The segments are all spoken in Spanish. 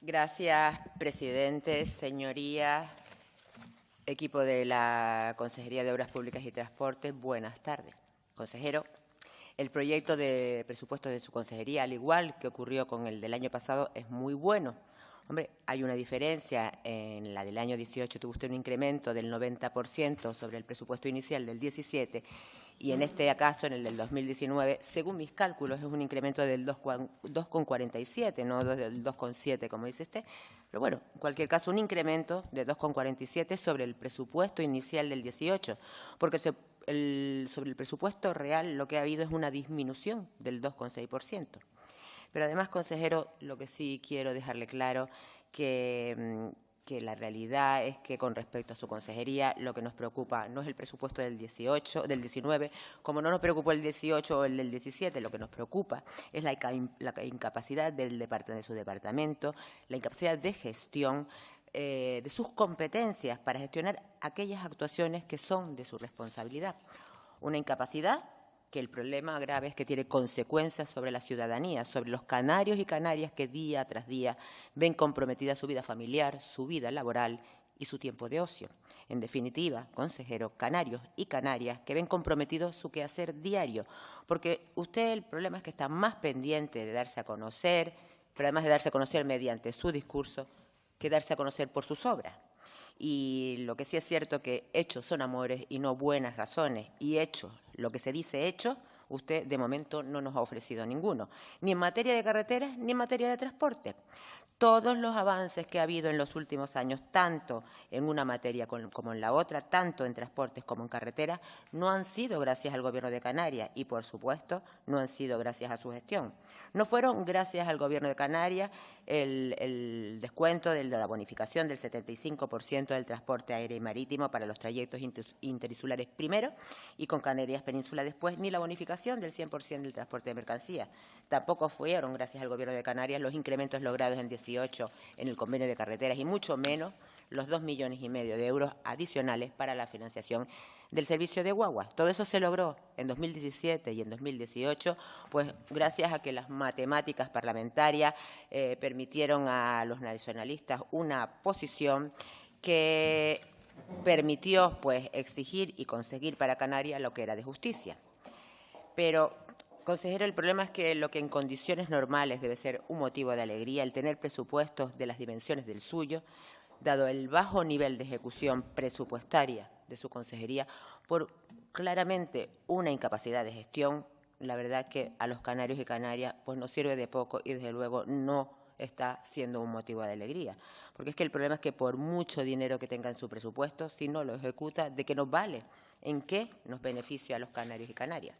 Gracias, presidente, señorías, equipo de la Consejería de Obras Públicas y Transportes. Buenas tardes. Consejero, el proyecto de presupuesto de su consejería, al igual que ocurrió con el del año pasado, es muy bueno. Hombre, hay una diferencia. En la del año 18 tuvo usted un incremento del 90% sobre el presupuesto inicial del 17 y en este caso, en el del 2019, según mis cálculos, es un incremento del 2,47, no del 2,7, como dice usted. Pero bueno, en cualquier caso, un incremento de 2,47 sobre el presupuesto inicial del 18, porque sobre el presupuesto real lo que ha habido es una disminución del 2,6%. Pero además, consejero, lo que sí quiero dejarle claro que la realidad es que con respecto a su consejería lo que nos preocupa no es el presupuesto del 19, como no nos preocupó el 18 o el del 17, lo que nos preocupa es la incapacidad de su departamento, la incapacidad de gestión de sus competencias para gestionar aquellas actuaciones que son de su responsabilidad. Una incapacidad que el problema grave es que tiene consecuencias sobre la ciudadanía, sobre los canarios y canarias que día tras día ven comprometida su vida familiar, su vida laboral y su tiempo de ocio. En definitiva, consejero, canarios y canarias que ven comprometido su quehacer diario, porque usted el problema es que está más pendiente de darse a conocer, pero además de darse a conocer mediante su discurso, que darse a conocer por sus obras. Y lo que sí es cierto que hechos son amores y no buenas razones. Y hechos, lo que se dice hechos, usted de momento no nos ha ofrecido ninguno, ni en materia de carreteras ni en materia de transporte. Todos los avances que ha habido en los últimos años, tanto en una materia como en la otra, tanto en transportes como en carreteras, no han sido gracias al Gobierno de Canarias y, por supuesto, no han sido gracias a su gestión. No fueron gracias al Gobierno de Canarias el descuento de la bonificación del 75% del transporte aéreo y marítimo para los trayectos interinsulares primero y con Canarias Península después, ni la bonificación del 100% del transporte de mercancías. Tampoco fueron gracias al Gobierno de Canarias los incrementos logrados en 18 en el convenio de carreteras y mucho menos los 2,5 millones de euros adicionales para la financiación del servicio de guaguas. Todo eso se logró en 2017 y en 2018, pues gracias a que las matemáticas parlamentarias permitieron a los nacionalistas una posición que permitió pues exigir y conseguir para Canarias lo que era de justicia. Pero, consejero, el problema es que lo que en condiciones normales debe ser un motivo de alegría, el tener presupuestos de las dimensiones del suyo, dado el bajo nivel de ejecución presupuestaria de su consejería, por claramente una incapacidad de gestión, la verdad que a los canarios y canarias pues nos sirve de poco y desde luego no está siendo un motivo de alegría. Porque es que el problema es que por mucho dinero que tenga en su presupuesto, si no lo ejecuta, ¿de qué nos vale? ¿En qué nos beneficia a los canarios y canarias?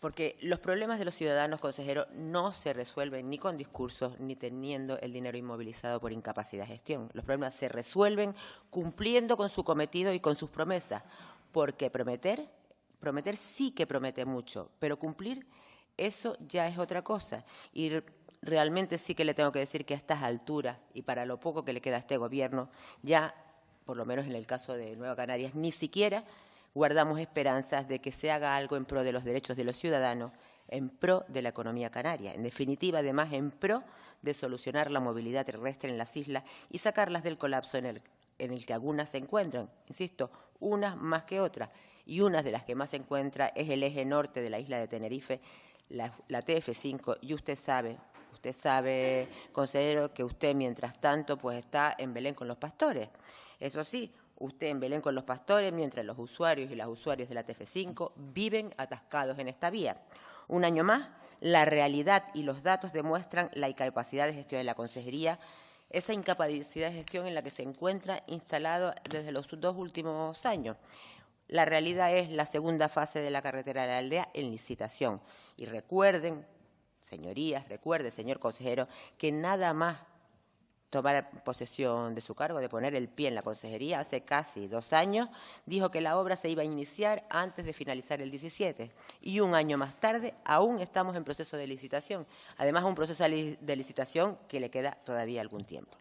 Porque los problemas de los ciudadanos, consejero, no se resuelven ni con discursos ni teniendo el dinero inmovilizado por incapacidad de gestión. Los problemas se resuelven cumpliendo con su cometido y con sus promesas, porque prometer sí que promete mucho, pero cumplir, eso ya es otra cosa. Y realmente sí que le tengo que decir que a estas alturas, y para lo poco que le queda a este Gobierno, ya, por lo menos en el caso de Nueva Canarias, ni siquiera guardamos esperanzas de que se haga algo en pro de los derechos de los ciudadanos, en pro de la economía canaria, en definitiva, además, en pro de solucionar la movilidad terrestre en las islas y sacarlas del colapso en el que algunas se encuentran, insisto, unas más que otras, y una de las que más se encuentra es el eje norte de la isla de Tenerife, la TF5, y usted sabe, consejero, que usted, mientras tanto, pues está en Belén con los pastores. Eso sí, usted en Belén con los pastores, mientras los usuarios y las usuarias de la TF5 viven atascados en esta vía. Un año más, la realidad y los datos demuestran la incapacidad de gestión de la consejería, esa incapacidad de gestión en la que se encuentra instalado desde los 2 últimos años. La realidad es la segunda fase de la carretera de la aldea en licitación. Y recuerden, señorías, recuerde, señor consejero, que nada más tomar posesión de su cargo, de poner el pie en la consejería, hace casi 2 años, dijo que la obra se iba a iniciar antes de finalizar el 17. Y un año más tarde aún estamos en proceso de licitación. Además, un proceso de licitación que le queda todavía algún tiempo.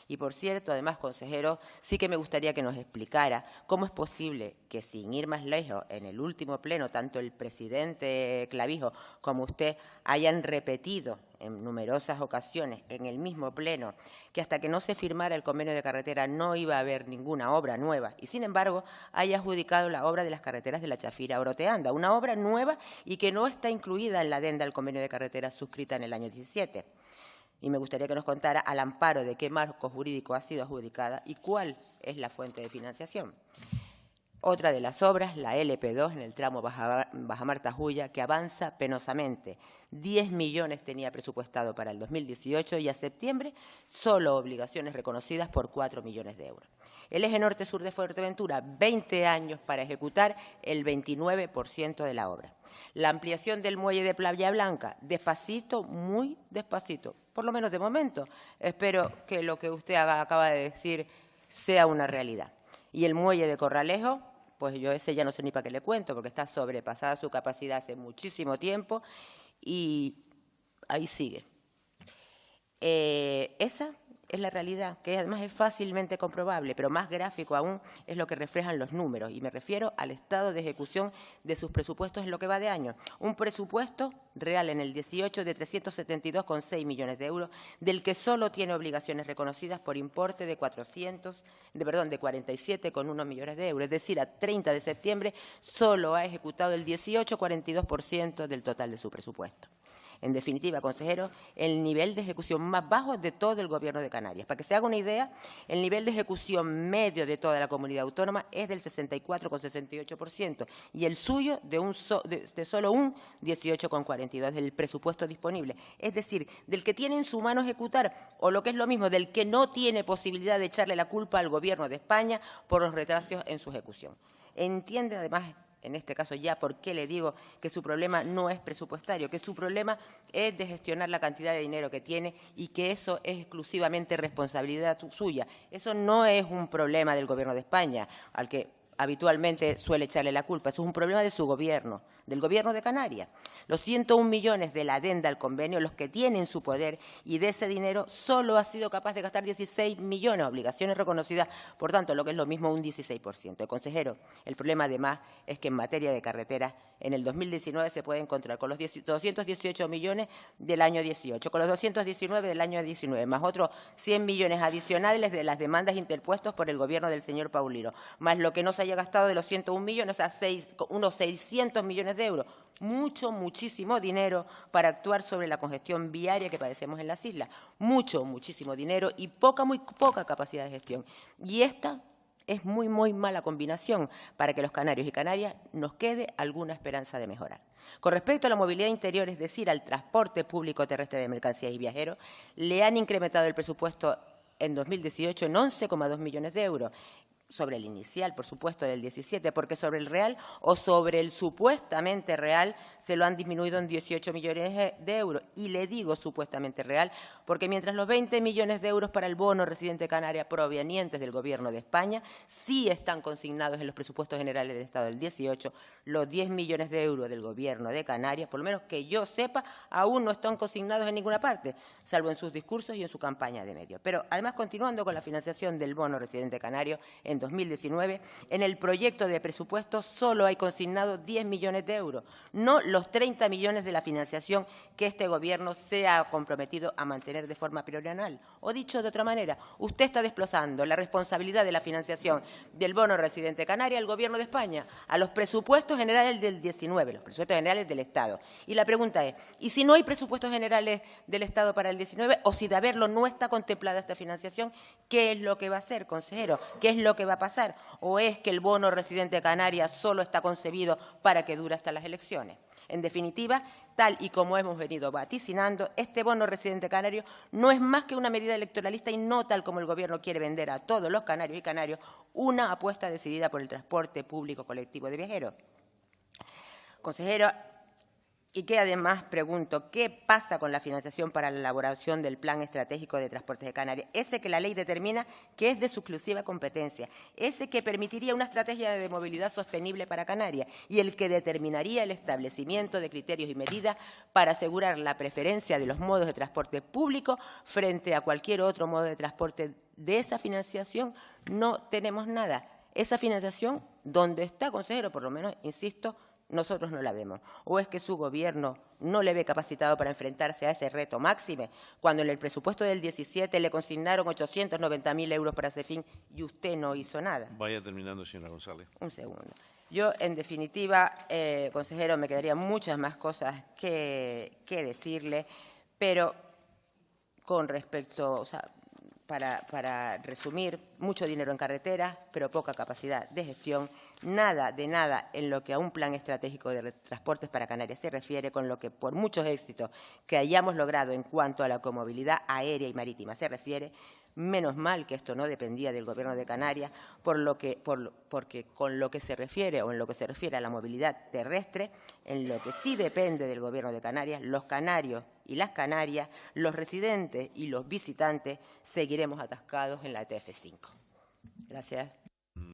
Y por cierto, además, consejero, sí que me gustaría que nos explicara cómo es posible que, sin ir más lejos, en el último pleno, tanto el presidente Clavijo como usted hayan repetido en numerosas ocasiones en el mismo pleno que hasta que no se firmara el convenio de carretera no iba a haber ninguna obra nueva y, sin embargo, haya adjudicado la obra de las carreteras de La Chafira a Oroteanda, una obra nueva y que no está incluida en la adenda del convenio de carretera suscrita en el año 17. Y me gustaría que nos contara al amparo de qué marco jurídico ha sido adjudicada y cuál es la fuente de financiación. Otra de las obras, la LP2 en el tramo Bajamar-Tajuya, que avanza penosamente. 10 millones tenía presupuestado para el 2018 y a septiembre solo obligaciones reconocidas por 4 millones de euros. El eje norte-sur de Fuerteventura, 20 años para ejecutar el 29% de la obra. La ampliación del muelle de Playa Blanca, despacito, muy despacito, por lo menos de momento. Espero que lo que usted acaba de decir sea una realidad. Y el muelle de Corralejo, pues yo ese ya no sé ni para qué le cuento, porque está sobrepasada su capacidad hace muchísimo tiempo y ahí sigue. Esa es la realidad, que además es fácilmente comprobable, pero más gráfico aún es lo que reflejan los números, y me refiero al estado de ejecución de sus presupuestos en lo que va de año. Un presupuesto real en el 18 de 372,6 millones de euros, del que solo tiene obligaciones reconocidas por importe de 47,1 millones de euros, es decir, a 30 de septiembre solo ha ejecutado el 18,42% del total de su presupuesto. En definitiva, consejero, el nivel de ejecución más bajo de todo el Gobierno de Canarias. Para que se haga una idea, el nivel de ejecución medio de toda la comunidad autónoma es del 64,68% y el suyo de solo un 18,42% del presupuesto disponible. Es decir, del que tiene en su mano ejecutar, o lo que es lo mismo, del que no tiene posibilidad de echarle la culpa al Gobierno de España por los retrasos en su ejecución. Entiende, además, en este caso ya, por qué le digo que su problema no es presupuestario, que su problema es de gestionar la cantidad de dinero que tiene y que eso es exclusivamente responsabilidad suya. Eso no es un problema del Gobierno de España, al que habitualmente suele echarle la culpa. Eso es un problema de su Gobierno, del Gobierno de Canarias. Los 101 millones de la adenda al convenio, los que tienen su poder, y de ese dinero solo ha sido capaz de gastar 16 millones, obligaciones reconocidas, por tanto, lo que es lo mismo un 16%. Consejero, el problema además es que en materia de carreteras, en el 2019 se puede encontrar con los 218 millones del año 18, con los 219 del año 19, más otros 100 millones adicionales de las demandas interpuestas por el Gobierno del señor Paulino, más lo que no se haya gastado de los 101 millones, a unos 600 millones de euros. Muchísimo dinero para actuar sobre la congestión viaria que padecemos en las islas. Muchísimo dinero y muy poca capacidad de gestión. Y esta es muy mala combinación para que los canarios y canarias nos quede alguna esperanza de mejorar. Con respecto a la movilidad interior, es decir, al transporte público terrestre de mercancías y viajeros, le han incrementado el presupuesto en 2018 en 11,2 millones de euros, sobre el inicial, por supuesto, del 17, porque sobre el real o sobre el supuestamente real se lo han disminuido en 18 millones de euros. Y le digo supuestamente real porque mientras los 20 millones de euros para el bono residente canaria provenientes del Gobierno de España sí están consignados en los presupuestos generales del Estado del 18, los 10 millones de euros del Gobierno de Canarias, por lo menos que yo sepa, aún no están consignados en ninguna parte, salvo en sus discursos y en su campaña de medios. Pero además, continuando con la financiación del bono residente canario, en 2019, en el proyecto de presupuesto solo hay consignados 10 millones de euros, no los 30 millones de la financiación que este Gobierno se ha comprometido a mantener de forma plurianual. O dicho de otra manera, usted está desplazando la responsabilidad de la financiación del bono residente canario al Gobierno de España, a los presupuestos generales del 19, los presupuestos generales del Estado. Y la pregunta es, ¿y si no hay presupuestos generales del Estado para el 19, o si de haberlo no está contemplada esta financiación, qué es lo que va a hacer, consejero? ¿Qué es lo que va a pasar? ¿O es que el bono residente Canarias solo está concebido para que dure hasta las elecciones? En definitiva, tal y como hemos venido vaticinando, este bono residente canario no es más que una medida electoralista y no, tal como el Gobierno quiere vender a todos los canarios y canarios, una apuesta decidida por el transporte público colectivo de viajeros. Consejero, Y que además pregunto, ¿qué pasa con la financiación para la elaboración del Plan Estratégico de Transportes de Canarias? Ese que la ley determina que es de su exclusiva competencia, ese que permitiría una estrategia de movilidad sostenible para Canarias y el que determinaría el establecimiento de criterios y medidas para asegurar la preferencia de los modos de transporte público frente a cualquier otro modo de transporte. De esa financiación no tenemos nada. Esa financiación, ¿dónde está, consejero? Por lo menos, insisto, nosotros no la vemos. ¿O es que su gobierno no le ve capacitado para enfrentarse a ese reto máxime, cuando en el presupuesto del 17 le consignaron 890.000 euros para ese fin y usted no hizo nada? Vaya terminando, señora González. Un segundo. Yo, en definitiva, consejero, me quedarían muchas más cosas que decirle, pero con respecto, o sea, para resumir, mucho dinero en carreteras, pero poca capacidad de gestión, nada de nada en lo que a un plan estratégico de transportes para Canarias se refiere, con lo que por muchos éxitos que hayamos logrado en cuanto a la comovilidad aérea y marítima se refiere, menos mal que esto no dependía del Gobierno de Canarias, porque con lo que se refiere o en lo que se refiere a la movilidad terrestre, en lo que sí depende del Gobierno de Canarias, los canarios y las Canarias, los residentes y los visitantes, seguiremos atascados en la TF5. Gracias.